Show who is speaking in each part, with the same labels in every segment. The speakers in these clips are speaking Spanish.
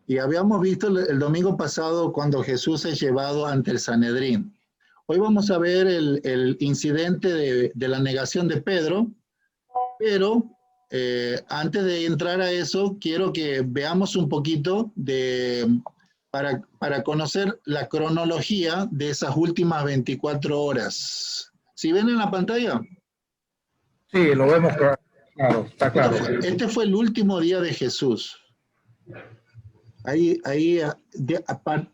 Speaker 1: Y habíamos visto el domingo pasado cuando Jesús es llevado ante el Sanedrín. Hoy vamos a ver el incidente de la negación de Pedro, pero antes de entrar a eso, quiero que veamos un poquito para conocer la cronología de esas últimas 24 horas. ¿Sí ven en la pantalla?
Speaker 2: Sí, lo vemos claro, está claro.
Speaker 1: Este fue el último día de Jesús.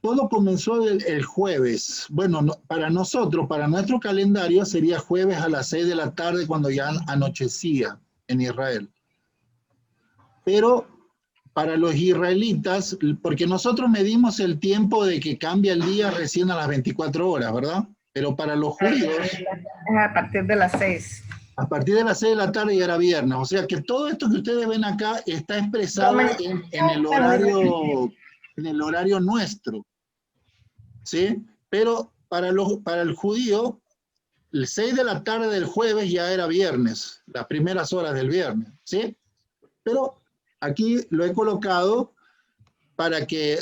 Speaker 1: Todo comenzó el jueves. Bueno, para nosotros, para nuestro calendario, sería jueves a las 6 de la tarde cuando ya anochecía en Israel. Pero para los israelitas, porque nosotros medimos el tiempo de que cambia el día recién a las 24 horas, ¿verdad? Pero para los judíos...
Speaker 3: A partir de las 6.
Speaker 1: A partir de las 6 de la tarde ya era viernes. O sea que todo esto que ustedes ven acá está expresado en el horario nuestro. ¿Sí? Pero para el judío, el 6 de la tarde del jueves ya era viernes, las primeras horas del viernes. ¿Sí? Pero aquí lo he colocado para que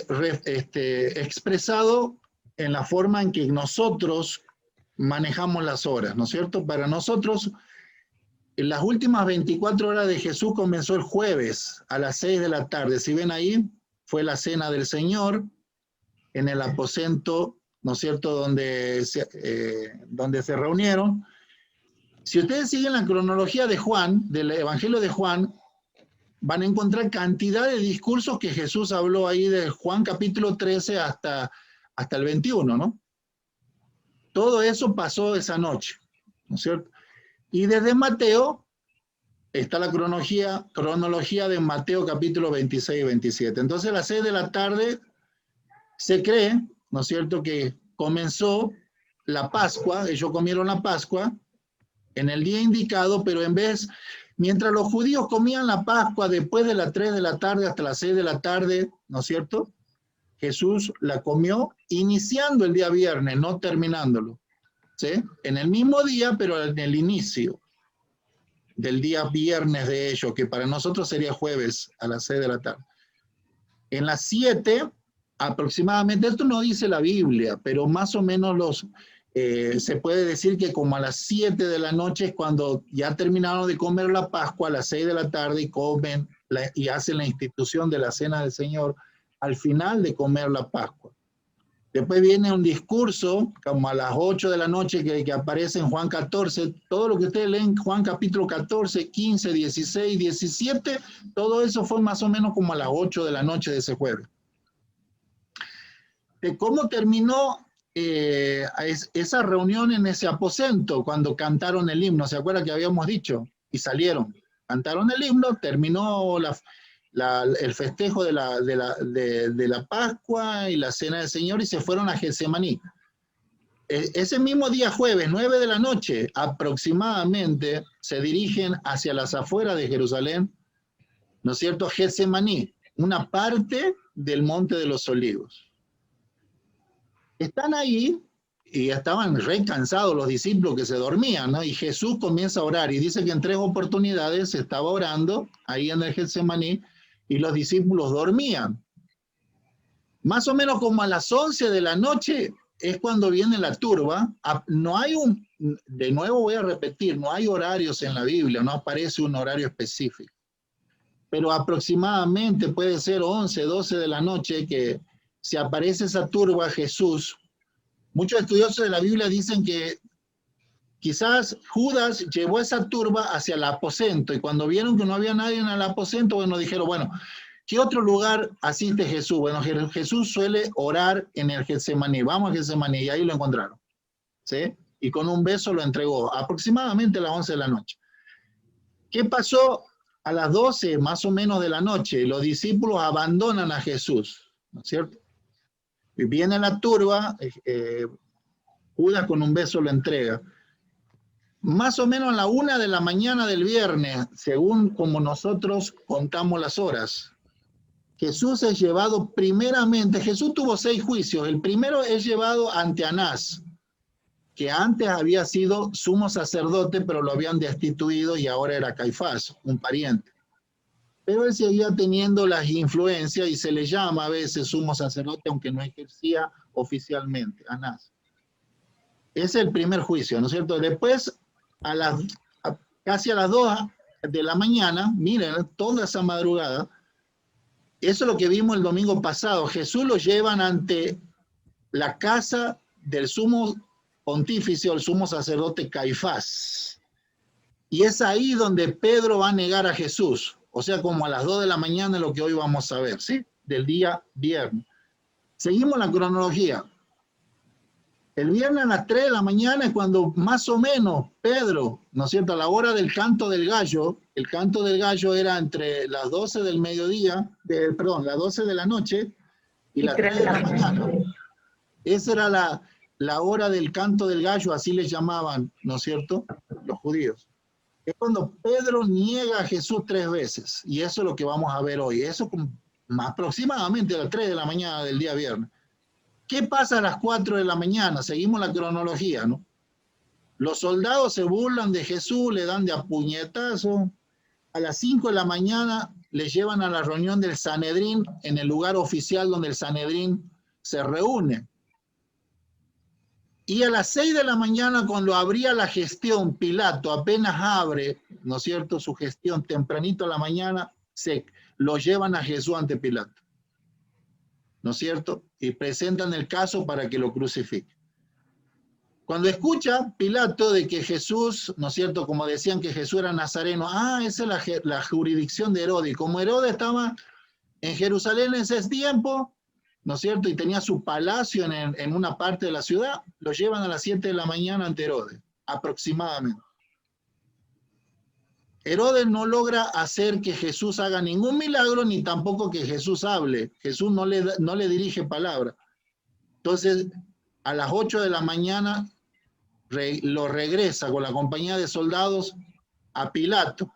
Speaker 1: expresado en la forma en que nosotros manejamos las horas, ¿no es cierto? Para nosotros, en las últimas 24 horas de Jesús comenzó el jueves a las 6 de la tarde. Si ven ahí, fue la cena del Señor en el aposento, ¿no es cierto?, donde se reunieron. Si ustedes siguen la cronología de Juan, del Evangelio de Juan, van a encontrar cantidad de discursos que Jesús habló ahí de Juan capítulo 13 hasta el 21, ¿no? Todo eso pasó esa noche, ¿no es cierto? Y desde Mateo está la cronología de Mateo capítulo 26 y 27. Entonces a las 6 de la tarde se cree, ¿no es cierto?, que comenzó la Pascua, ellos comieron la Pascua en el día indicado, pero mientras los judíos comían la Pascua después de las 3 de la tarde hasta las 6 de la tarde, ¿no es cierto?, Jesús la comió iniciando el día viernes, no terminándolo. ¿Sí? En el mismo día, pero en el inicio del día viernes de ellos, que para nosotros sería jueves a las 6 de la tarde. En las 7, aproximadamente, esto no dice la Biblia, pero más o menos se puede decir que como a las 7 de la noche es cuando ya terminaron de comer la Pascua, a las 6 de la tarde, y comen y hacen la institución de la Cena del Señor al final de comer la Pascua. Después viene un discurso, como a las 8 de la noche, que aparece en Juan 14. Todo lo que ustedes leen, Juan capítulo 14, 15, 16, 17, todo eso fue más o menos como a las 8 de la noche de ese jueves. De cómo terminó esa reunión en ese aposento, cuando cantaron el himno, ¿se acuerdan que habíamos dicho? Y salieron, cantaron el himno, terminó el festejo de la Pascua y la Cena del Señor y se fueron a Getsemaní. Ese mismo día jueves, 9 de la noche, aproximadamente, se dirigen hacia las afueras de Jerusalén, ¿no es cierto?, Getsemaní, una parte del Monte de los Olivos. Están ahí y estaban re cansados los discípulos que se dormían, ¿no? Y Jesús comienza a orar y dice que en 3 oportunidades estaba orando ahí en el Getsemaní y los discípulos dormían. Más o menos como a las 11 de la noche es cuando viene la turba. No hay de nuevo voy a repetir, no hay horarios en la Biblia, no aparece un horario específico. Pero aproximadamente puede ser 11, 12 de la noche que se aparece esa turba a Jesús. Muchos estudiosos de la Biblia dicen que quizás Judas llevó esa turba hacia el aposento y cuando vieron que no había nadie en el aposento, bueno, dijeron, bueno, ¿qué otro lugar asiste Jesús? Bueno, Jesús suele orar en el Getsemaní. Vamos a Getsemaní y ahí lo encontraron. ¿Sí? Y con un beso lo entregó aproximadamente a las 11 de la noche. ¿Qué pasó? A las 12 más o menos de la noche, los discípulos abandonan a Jesús, ¿no es cierto? Y viene la turba, Judas con un beso lo entrega. Más o menos a la 1 de la mañana del viernes, según como nosotros contamos las horas, Jesús es llevado primeramente, Jesús tuvo 6 juicios. El primero es llevado ante Anás, que antes había sido sumo sacerdote, pero lo habían destituido y ahora era Caifás, un pariente. Pero él seguía teniendo las influencias y se le llama a veces sumo sacerdote, aunque no ejercía oficialmente, Anás. Ese es el primer juicio, ¿no es cierto? Después, casi a las 2 de la mañana, miren, toda esa madrugada, eso es lo que vimos el domingo pasado. Jesús lo llevan ante la casa del sumo pontífice o el sumo sacerdote Caifás. Y es ahí donde Pedro va a negar a Jesús. O sea, como a las 2 de la mañana es lo que hoy vamos a ver, ¿sí? Del día viernes. Seguimos la cronología. El viernes a las 3 de la mañana es cuando más o menos Pedro, ¿no es cierto? A la hora del canto del gallo, el canto del gallo era entre las 12 del mediodía, las 12 de la noche y las 3 de la mañana. Esa era la hora del canto del gallo, así les llamaban, ¿no es cierto? Los judíos. Es cuando Pedro niega a Jesús 3 veces, y eso es lo que vamos a ver hoy. Eso aproximadamente a las 3 de la mañana del día viernes. ¿Qué pasa a las 4 de la mañana? Seguimos la cronología, ¿no? Los soldados se burlan de Jesús, le dan de a puñetazo. A las 5 de la mañana le llevan a la reunión del Sanedrín en el lugar oficial donde el Sanedrín se reúne. Y a las 6 de la mañana, cuando abría la gestión, Pilato apenas abre, ¿no es cierto?, su gestión tempranito a la mañana, lo llevan a Jesús ante Pilato, ¿no es cierto? Y presentan el caso para que lo crucifique. Cuando escucha Pilato de que Jesús, ¿no es cierto?, como decían que Jesús era nazareno, esa es la jurisdicción de Herodes. Y como Herodes estaba en Jerusalén en ese tiempo, ¿no es cierto?, y tenía su palacio en una parte de la ciudad, lo llevan a las 7 de la mañana ante Herodes, aproximadamente. Herodes no logra hacer que Jesús haga ningún milagro, ni tampoco que Jesús hable. Jesús no le dirige palabra. Entonces, a las 8 de la mañana, lo regresa con la compañía de soldados a Pilato.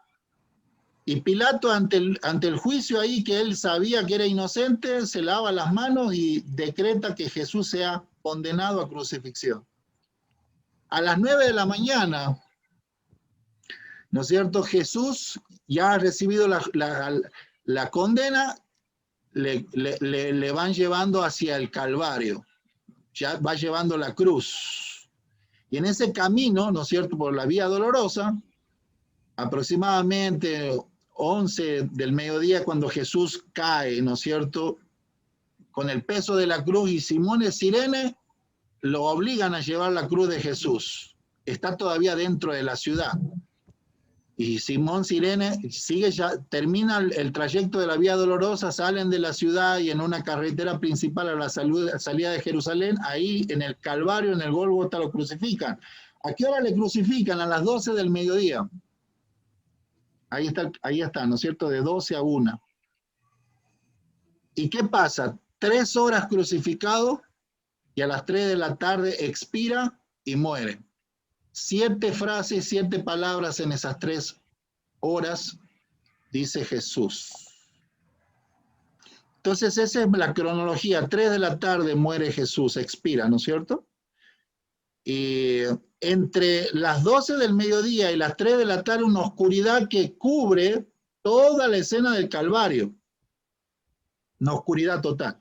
Speaker 1: Y Pilato, ante el juicio ahí, que él sabía que era inocente, se lava las manos y decreta que Jesús sea condenado a crucifixión. A las 9 de la mañana, ¿no es cierto?, Jesús ya ha recibido la condena, le van llevando hacia el Calvario, ya va llevando la cruz. Y en ese camino, ¿no es cierto?, por la vía dolorosa, aproximadamente 11 del mediodía, cuando Jesús cae, ¿no es cierto?, con el peso de la cruz, y Simón de Cirene lo obligan a llevar la cruz de Jesús. Está todavía dentro de la ciudad. Y Simón Cirene termina el trayecto de la vía dolorosa, salen de la ciudad y en una carretera principal a la salida de Jerusalén, ahí en el Calvario, en el Gólgota, lo crucifican. ¿A qué hora le crucifican? A las 12 del mediodía. Ahí está, ¿no es cierto? De 12 a 1. ¿Y qué pasa? 3 horas crucificado y a las 3 de la tarde expira y muere. 7 frases, 7 palabras en esas 3 horas, dice Jesús. Entonces esa es la cronología. 3 de la tarde muere Jesús, expira, ¿no es cierto? Y entre las 12 del mediodía y las 3 de la tarde, una oscuridad que cubre toda la escena del Calvario. Una oscuridad total.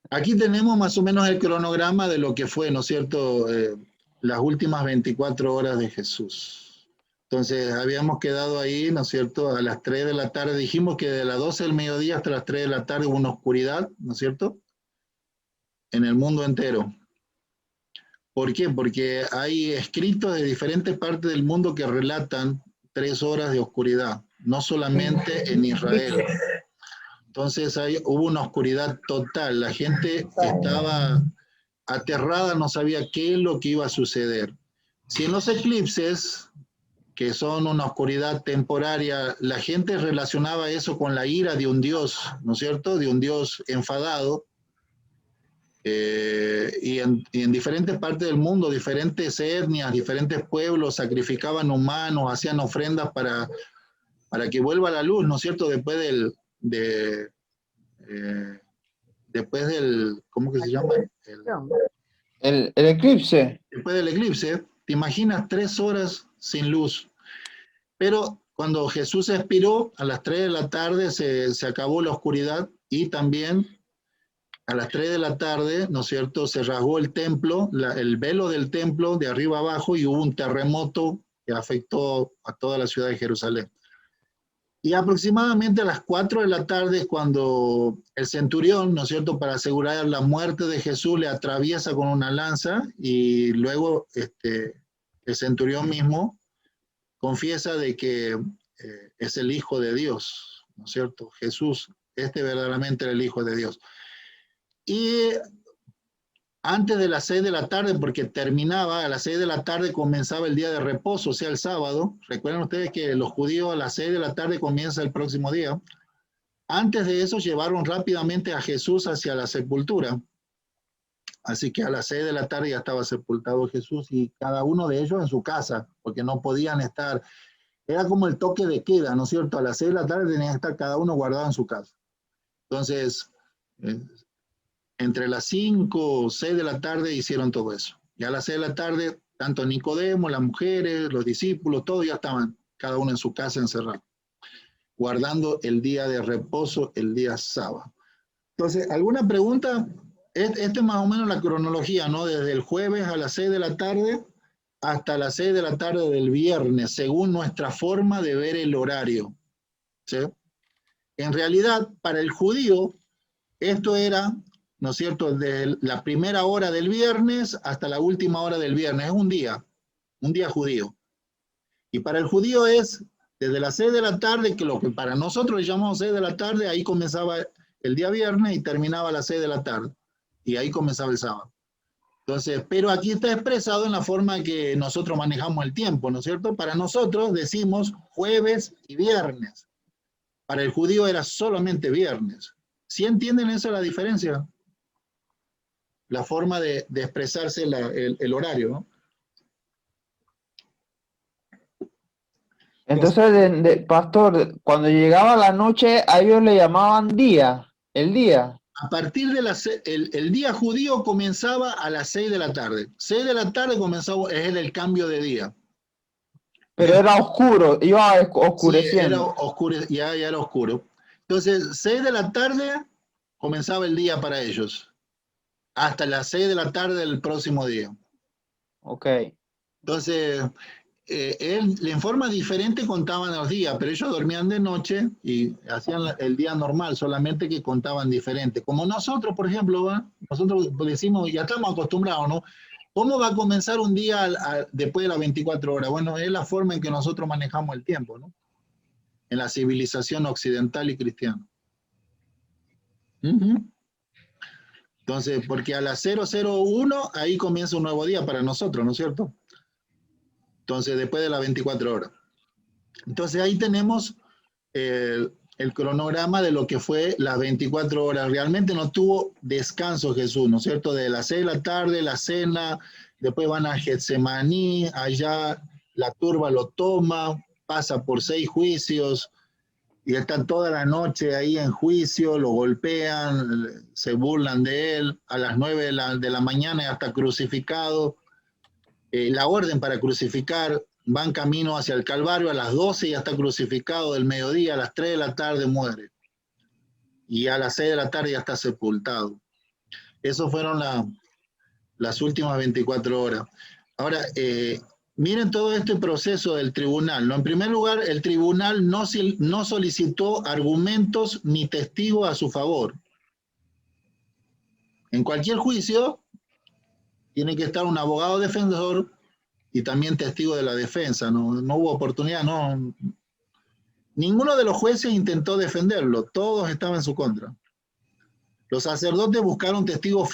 Speaker 1: Aquí tenemos más o menos el cronograma de lo que fue, ¿no es cierto?, las últimas 24 horas de Jesús. Entonces, habíamos quedado ahí, ¿no es cierto?, a las 3 de la tarde. Dijimos que de las 12 del mediodía hasta las 3 de la tarde hubo una oscuridad, ¿no es cierto?, en el mundo entero. ¿Por qué? Porque hay escritos de diferentes partes del mundo que relatan 3 horas de oscuridad, no solamente en Israel. Entonces hubo una oscuridad total, la gente estaba aterrada, no sabía qué es lo que iba a suceder. Si en los eclipses, que son una oscuridad temporaria, la gente relacionaba eso con la ira de un dios, ¿no es cierto?, de un dios enfadado, y en diferentes partes del mundo, diferentes etnias, diferentes pueblos sacrificaban humanos, hacían ofrendas para que vuelva la luz, ¿no es cierto?, después del, ¿cómo que se llama?
Speaker 4: El eclipse.
Speaker 1: Después del eclipse, te imaginas 3 horas sin luz. Pero cuando Jesús expiró, a las 3 de la tarde se acabó la oscuridad y también a las 3 de la tarde, ¿no es cierto?, se rasgó el templo, el velo del templo de arriba abajo y hubo un terremoto que afectó a toda la ciudad de Jerusalén. Y aproximadamente a las 4 de la tarde, cuando el centurión, ¿no es cierto?, para asegurar la muerte de Jesús, le atraviesa con una lanza y luego el centurión mismo confiesa de que es el Hijo de Dios, ¿no es cierto? Jesús, verdaderamente era el Hijo de Dios. Y antes de las 6 de la tarde, porque terminaba, a las 6 de la tarde comenzaba el día de reposo, o sea, el sábado. Recuerden ustedes que los judíos a las 6 de la tarde comienza el próximo día. Antes de eso llevaron rápidamente a Jesús hacia la sepultura. Así que a las 6 de la tarde ya estaba sepultado Jesús y cada uno de ellos en su casa, porque no podían estar. Era como el toque de queda, ¿no es cierto? A las 6 de la tarde tenían que estar cada uno guardado en su casa. Entonces, entre las 5 o 6 de la tarde hicieron todo eso. Y a las 6 de la tarde, tanto Nicodemo, las mujeres, los discípulos, todos ya estaban, cada uno en su casa encerrado, guardando el día de reposo, el día sábado. Entonces, ¿alguna pregunta? Este es más o menos la cronología, ¿no? Desde el jueves a las 6 de la tarde hasta las 6 de la tarde del viernes, según nuestra forma de ver el horario, ¿sí? En realidad, para el judío, esto era, ¿no es cierto?, de la primera hora del viernes hasta la última hora del viernes. Es un día judío. Y para el judío es desde las 6 de la tarde, que lo que para nosotros le llamamos 6 de la tarde, ahí comenzaba el día viernes y terminaba a las 6 de la tarde. Y ahí comenzaba el sábado. Entonces, pero aquí está expresado en la forma que nosotros manejamos el tiempo, ¿no es cierto? Para nosotros decimos jueves y viernes. Para el judío era solamente viernes. ¿Sí entienden esa la diferencia? La forma de expresarse el horario, ¿no?
Speaker 4: Entonces, pastor, cuando llegaba la noche, a ellos le llamaban día, el día.
Speaker 1: A partir de el día judío comenzaba a las 6 de la tarde. 6 de la tarde comenzaba, es el cambio de día.
Speaker 4: Pero era oscuro, iba oscureciendo.
Speaker 1: Sí, ya era oscuro. Entonces, 6 de la tarde comenzaba el día para ellos. Hasta las 6 de la tarde del próximo día.
Speaker 4: Ok.
Speaker 1: Entonces, en forma diferente contaban los días, pero ellos dormían de noche y hacían el día normal, solamente que contaban diferente. Como nosotros, por ejemplo, ¿eh? Nosotros decimos, ya estamos acostumbrados, ¿no? ¿Cómo va a comenzar un día después de las 24 horas? Bueno, es la forma en que nosotros manejamos el tiempo, ¿no? En la civilización occidental y cristiana. Entonces, porque a las 001, ahí comienza un nuevo día para nosotros, ¿no es cierto? Entonces, después de las 24 horas. Entonces, ahí tenemos el cronograma de lo que fue las 24 horas. Realmente no tuvo descanso Jesús, ¿no es cierto? De las 6 de la tarde, la cena, después van a Getsemaní, allá la turba lo toma, pasa por 6 juicios, y está toda la noche ahí en juicio, lo golpean, se burlan de él, a las 9 de la mañana ya está crucificado. La orden para crucificar, van camino hacia el Calvario, a las 12 ya está crucificado, del mediodía, a las 3 de la tarde muere. Y a las 6 de la tarde ya está sepultado. Esos fueron las últimas 24 horas. Ahora, miren todo este proceso del tribunal, ¿no? En primer lugar, el tribunal no solicitó argumentos ni testigos a su favor. En cualquier juicio tiene que estar un abogado defensor y también testigo de la defensa. No hubo oportunidad, no. Ninguno de los jueces intentó defenderlo, todos estaban en su contra. Los sacerdotes buscaron testigos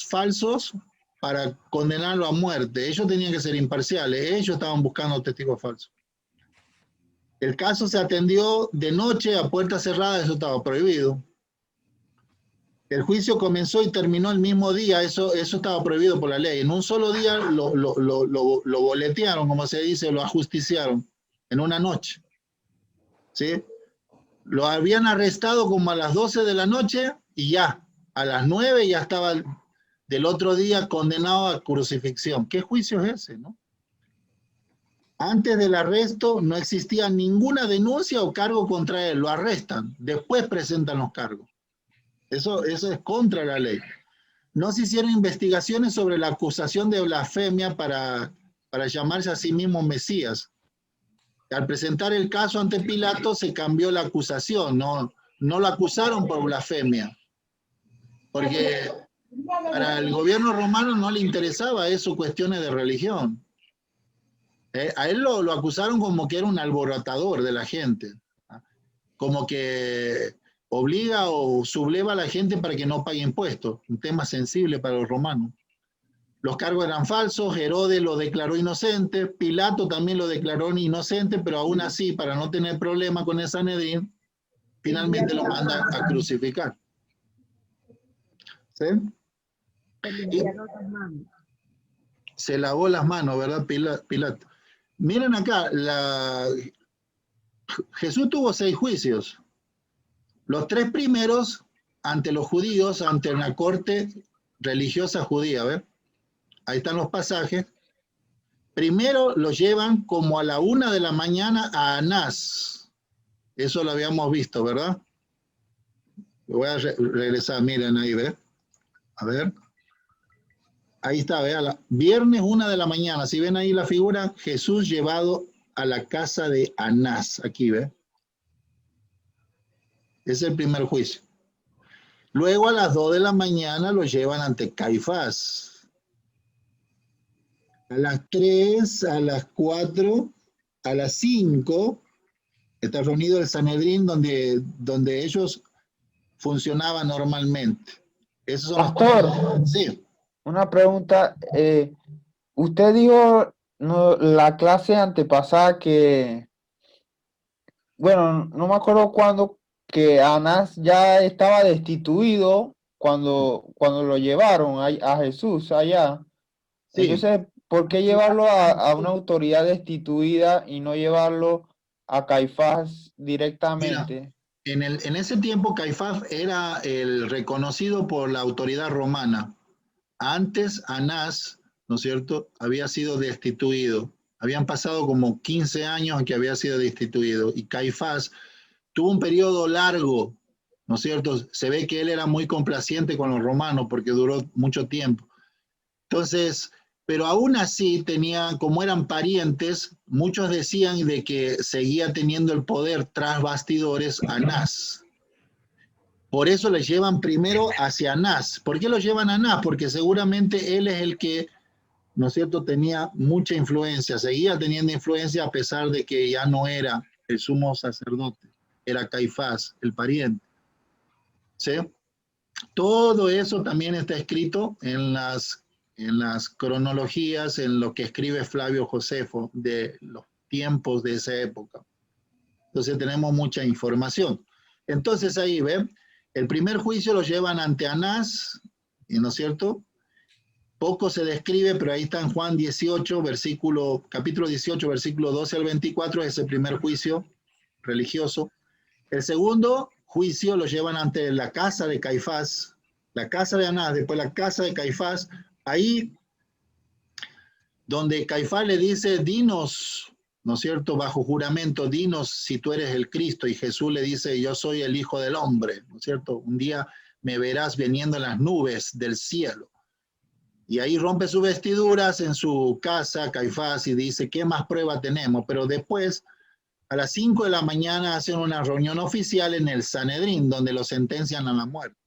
Speaker 1: falsos para condenarlo a muerte. Ellos tenían que ser imparciales, ellos estaban buscando testigos falsos. El caso se atendió de noche a puerta cerrada, eso estaba prohibido. El juicio comenzó y terminó el mismo día, eso estaba prohibido por la ley. En un solo día lo boletearon, como se dice, lo ajusticiaron, en una noche. ¿Sí? Lo habían arrestado como a las 12 de la noche y ya, a las 9 ya estaba del otro día condenado a crucifixión. ¿Qué juicio es ese, no? Antes del arresto no existía ninguna denuncia o cargo contra él, lo arrestan, después presentan los cargos. Eso es contra la ley. No se hicieron investigaciones sobre la acusación de blasfemia para llamarse a sí mismo Mesías. Al presentar el caso ante Pilato se cambió la acusación, no lo acusaron por blasfemia, porque para el gobierno romano no le interesaba eso, cuestiones de religión. A él lo acusaron como que era un alborotador de la gente, como que obliga o subleva a la gente para que no pague impuestos, un tema sensible para los romanos. Los cargos eran falsos, Herodes lo declaró inocente, Pilato también lo declaró inocente, pero aún así, para no tener problema con el Sanedrín, finalmente lo mandan a crucificar. ¿Sí? Y se lavó las manos, ¿verdad, Pilato? Miren acá, Jesús tuvo 6 juicios. Los 3 primeros ante los judíos, ante una corte religiosa judía, ¿ves? Ahí están los pasajes. Primero lo llevan como a la 1 de la mañana a Anás. Eso lo habíamos visto, ¿verdad? Lo voy a regresar, miren ahí, ¿ves? A ver. Ahí está, vean, viernes 1 de la mañana. Si ven ahí la figura, Jesús llevado a la casa de Anás. Aquí, ¿ves? Es el primer juicio. Luego a las 2 de la mañana lo llevan ante Caifás. A las 3, a las 4, a las 5, está reunido el Sanedrín donde ellos funcionaban normalmente. Esos son
Speaker 4: Pastor,
Speaker 1: sí.
Speaker 4: una pregunta. Usted dijo la clase antepasada que, bueno, no me acuerdo cuándo, que Anás ya estaba destituido cuando lo llevaron a Jesús allá.
Speaker 1: Sí.
Speaker 4: Entonces, ¿por qué llevarlo a una autoridad destituida y no llevarlo a Caifás directamente?
Speaker 1: Mira, en ese tiempo Caifás era el reconocido por la autoridad romana. Antes Anás, ¿no es cierto?, había sido destituido. Habían pasado como 15 años en que había sido destituido. Y Caifás tuvo un periodo largo, ¿no es cierto? Se ve que él era muy complaciente con los romanos porque duró mucho tiempo. Entonces, pero aún así como eran parientes, muchos decían de que seguía teniendo el poder tras bastidores Anás. Por eso le llevan primero hacia Anás. ¿Por qué lo llevan a Anás? Porque seguramente él es el que, ¿no es cierto?, tenía mucha influencia, seguía teniendo influencia a pesar de que ya no era el sumo sacerdote, era Caifás, el pariente. ¿Sí? Todo eso también está escrito en las cronologías, en lo que escribe Flavio Josefo de los tiempos de esa época. Entonces tenemos mucha información. Entonces ahí, ¿ven? El primer juicio lo llevan ante Anás, ¿no es cierto? Poco se describe, pero ahí está en Juan 18, capítulo 18, versículo 12 al 24, es el primer juicio religioso. El segundo juicio lo llevan ante la casa de Caifás, la casa de Anás, después la casa de Caifás, ahí donde Caifás le dice, dinos, ¿no es cierto?, bajo juramento, dinos si tú eres el Cristo, y Jesús le dice, yo soy el Hijo del Hombre, ¿no es cierto?, un día me verás viniendo en las nubes del cielo. Y ahí rompe sus vestiduras en su casa, Caifás, y dice, ¿qué más prueba tenemos? Pero después, a las 5 de la mañana, hacen una reunión oficial en el Sanedrín, donde lo sentencian a la muerte.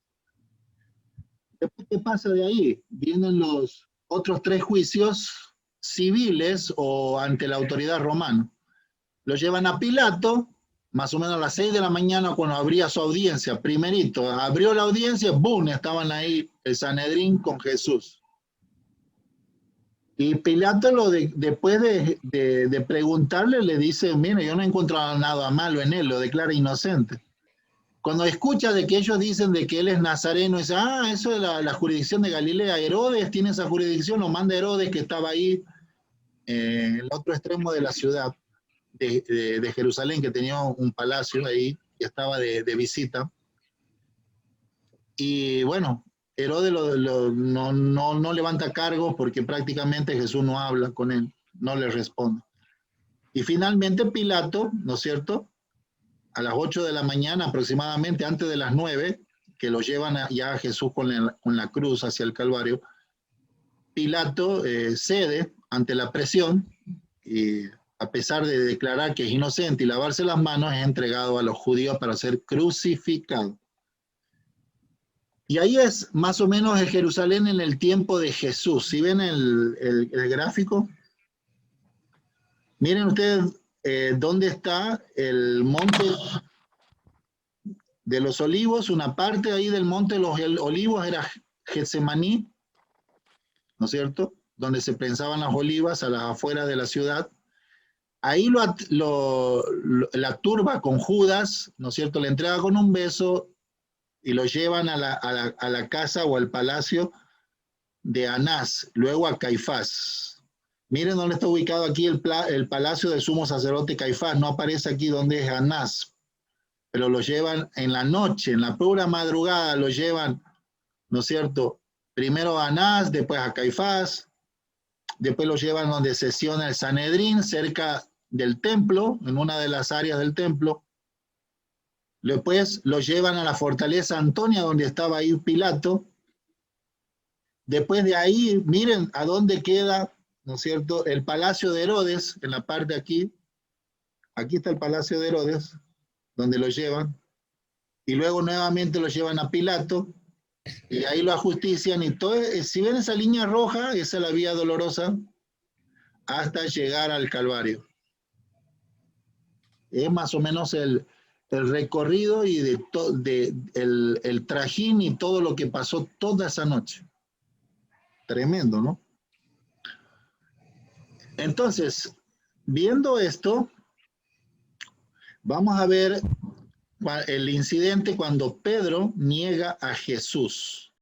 Speaker 1: Después, ¿qué pasa de ahí? Vienen los otros 3 juicios civiles o ante la autoridad romana. Lo llevan a Pilato, más o menos a las 6 de la mañana, cuando abría su audiencia, primerito, abrió la audiencia, ¡boom!, estaban ahí el Sanedrín con Jesús. Y Pilato, después de preguntarle, le dice, mire, yo no he encontrado nada malo en él, lo declara inocente. Cuando escucha de que ellos dicen de que él es nazareno, dice, eso es la jurisdicción de Galilea, Herodes tiene esa jurisdicción, lo manda Herodes, que estaba ahí en el otro extremo de la ciudad de Jerusalén, que tenía un palacio ahí, y estaba de visita. Y bueno, Herodes no levanta cargos porque prácticamente Jesús no habla con él, no le responde. Y finalmente Pilato, ¿no es cierto? A las 8 de la mañana aproximadamente, antes de las 9, que lo llevan ya a Jesús con la cruz hacia el Calvario, Pilato cede ante la presión y a pesar de declarar que es inocente y lavarse las manos, es entregado a los judíos para ser crucificado. Y ahí es más o menos en Jerusalén en el tiempo de Jesús. ¿Sí ven el gráfico? Miren ustedes dónde está el monte de los olivos. Una parte ahí del monte de los olivos era Getsemaní, ¿no es cierto? Donde se prensaban las olivas a las afueras de la ciudad. Ahí la turba con Judas, ¿no es cierto? Le entrega con un beso y lo llevan a la casa o al palacio de Anás, luego a Caifás. Miren dónde está ubicado aquí el palacio del sumo sacerdote Caifás. No aparece aquí donde es Anás, pero lo llevan en la noche, en la pura madrugada lo llevan, ¿no es cierto? Primero a Anás, después a Caifás, después lo llevan donde sesiona el Sanedrín, cerca del templo, en una de las áreas del templo. Después lo llevan a la fortaleza Antonia, donde estaba ahí Pilato. Después de ahí, miren a dónde queda, ¿no es cierto?, el palacio de Herodes, en la parte aquí. Aquí está el palacio de Herodes, donde lo llevan. Y luego nuevamente lo llevan a Pilato, y ahí lo ajustician. Y todo, si ven esa línea roja, esa es la vía dolorosa, hasta llegar al Calvario. Es más o menos el recorrido y el trajín y todo lo que pasó toda esa noche. Tremendo, ¿no? Entonces, viendo esto, vamos a ver el incidente cuando Pedro niega a Jesús.